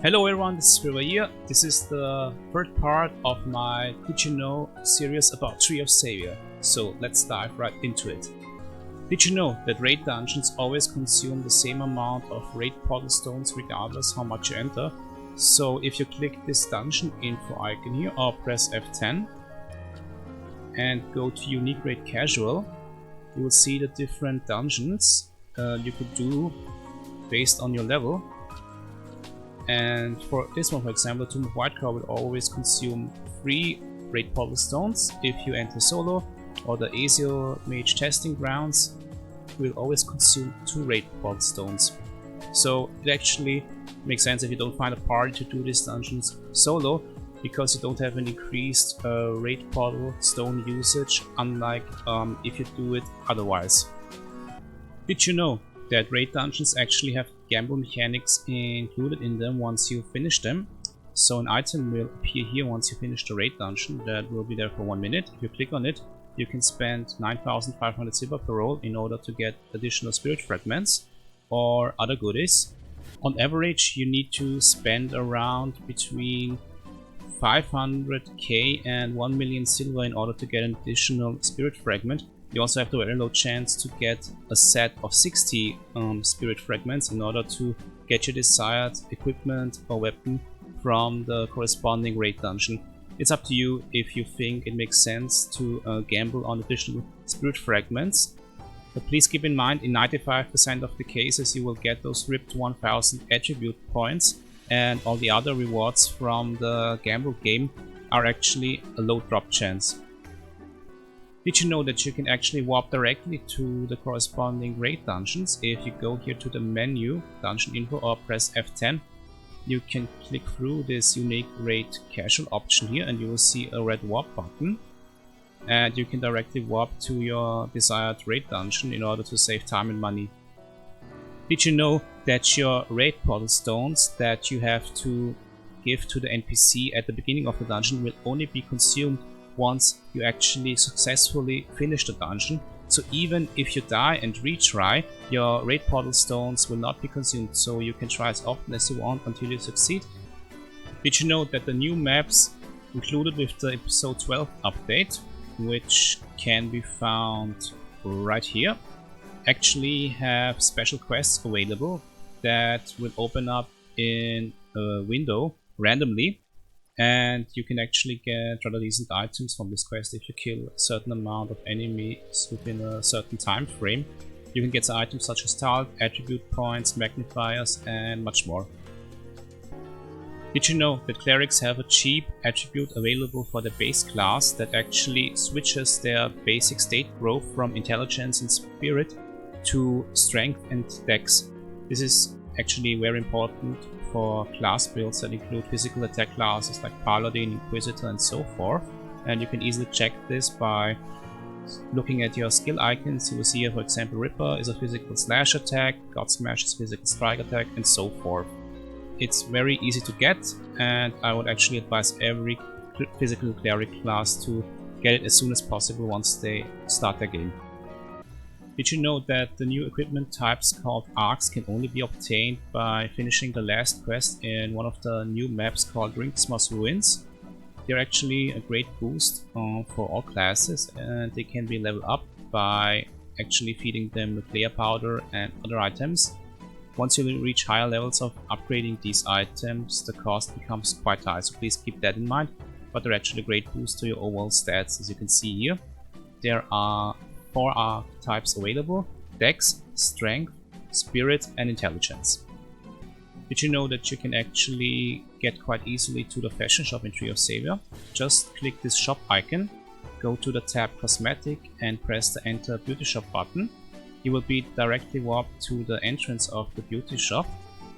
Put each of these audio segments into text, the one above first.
Hello everyone, this is Rivayir. This is the third part of my Did You Know series about Tree of Savior. So let's dive right into it. Did you know that raid dungeons always consume the same amount of raid portal stones regardless how much you enter? So if you click this dungeon info icon here or press F10 and go to unique raid casual, you will see the different dungeons you could do based on your level. And for this one, for example, Tomb of Whitecore will always consume 3 raid portal stones if you enter solo, or the Ezio Mage Testing Grounds will always consume 2 raid portal stones. So it actually makes sense if you don't find a party to do these dungeons solo, because you don't have an increased raid portal stone usage, unlike if you do it otherwise. Did you know that raid dungeons actually have gamble mechanics included in them once you finish them? So an item will appear here once you finish the raid dungeon that will be there for 1 minute. If you click on it, you can spend 9,500 silver per roll in order to get additional spirit fragments or other goodies. On average, you need to spend around between 500k and 1 million silver in order to get an additional spirit fragment. You also have the very low chance to get a set of 60 spirit fragments in order to get your desired equipment or weapon from the corresponding raid dungeon. It's up to you if you think it makes sense to gamble on additional spirit fragments. But please keep in mind, in 95% of the cases you will get those ripped 1000 attribute points, and all the other rewards from the gamble game are actually a low drop chance. Did you know that you can actually warp directly to the corresponding raid dungeons? If you go here to the menu, dungeon info, or press F10, you can click through this unique raid casual option here and you will see a red warp button. And you can directly warp to your desired raid dungeon in order to save time and money. Did you know that your raid portal stones that you have to give to the NPC at the beginning of the dungeon will only be consumed once you actually successfully finish the dungeon? So even if you die and retry, your raid portal stones will not be consumed, so you can try as often as you want until you succeed. Did you know that the new maps included with the episode 12 update, which can be found right here, actually have special quests available that will open up in a window randomly? And you can actually get rather decent items from this quest if you kill a certain amount of enemies within a certain time frame. You can get items such as talent, attribute points, magnifiers, and much more. Did you know that clerics have a cheap attribute available for the base class that actually switches their basic state growth from intelligence and spirit to strength and dex? This is actually very important for class builds that include physical attack classes like Paladin, Inquisitor, and so forth. And you can easily check this by looking at your skill icons. You will see here, for example, Ripper is a physical slash attack, God Smash is physical strike attack, and so forth. It's very easy to get, and I would actually advise every physical cleric class to get it as soon as possible once they start their game. Did you know that the new equipment types called arcs can only be obtained by finishing the last quest in one of the new maps called Ringsmoth's Ruins? They're actually a great boost for all classes, and they can be leveled up by actually feeding them nuclear powder and other items. Once you reach higher levels of upgrading these items, the cost becomes quite high, so please keep that in mind. But they're actually a great boost to your overall stats, as you can see here. There are 4 archetypes available: Dex, Strength, Spirit, and Intelligence. Did you know that you can actually get quite easily to the fashion shop in Tree of Savior? Just click this shop icon, go to the tab Cosmetic, and press the Enter Beauty Shop button. You will be directly warped to the entrance of the beauty shop.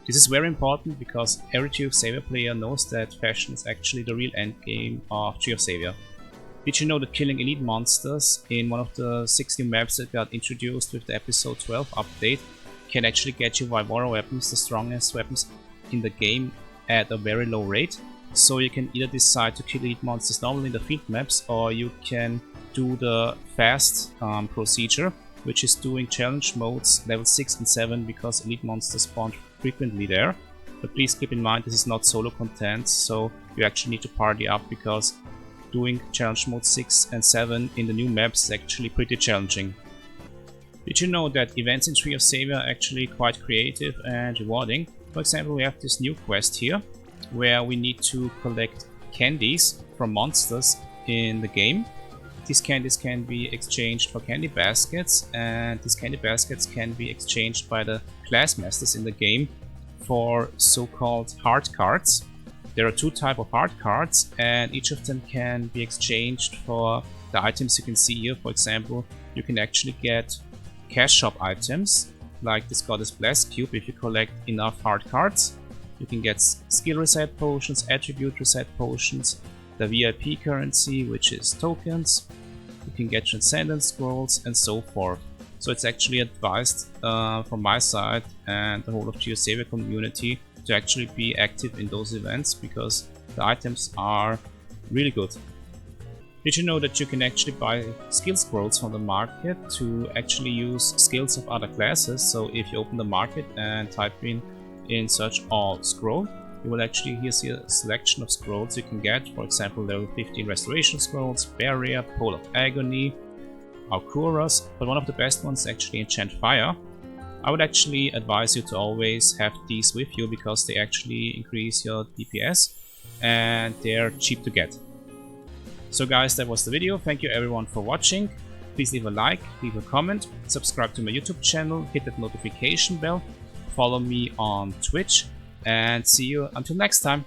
This is very important because every Tree of Savior player knows that fashion is actually the real endgame of Tree of Savior. Did you know that killing elite monsters in one of the 6 new maps that got introduced with the episode 12 update can actually get you Rivayir weapons, the strongest weapons in the game, at a very low rate? So you can either decide to kill elite monsters normally in the field maps, or you can do the fast procedure, which is doing challenge modes level 6 and 7 because elite monsters spawn frequently there. but please keep in mind this is not solo content, so you actually need to party up, because doing challenge mode 6 and 7 in the new maps is actually pretty challenging. Did you know that events in Tree of Savior are actually quite creative and rewarding? For example, we have this new quest here, where we need to collect candies from monsters in the game. These candies can be exchanged for candy baskets, and these candy baskets can be exchanged by the class masters in the game for so-called heart cards. There are two types of heart cards, and each of them can be exchanged for the items you can see here. For example, you can actually get cash shop items, like this Goddess Blast Cube. If you collect enough heart cards, you can get skill reset potions, attribute reset potions, the VIP currency, which is tokens. You can get transcendence scrolls and so forth. So it's actually advised from my side and the whole of GeoSavior community to actually be active in those events, because the items are really good. Did you know that you can actually buy skill scrolls from the market to actually use skills of other classes? So if you open the market and type in search all scroll, you will actually here see a selection of scrolls you can get. For example, level 15 restoration scrolls, barrier, pole of agony, Aukuras, but one of the best ones is actually enchant fire. I would actually advise you to always have these with you, because they actually increase your DPS and they're cheap to get. So guys, that was the video. Thank you everyone for watching. Please leave a like, leave a comment, subscribe to my YouTube channel, hit that notification bell, follow me on Twitch, and see you until next time.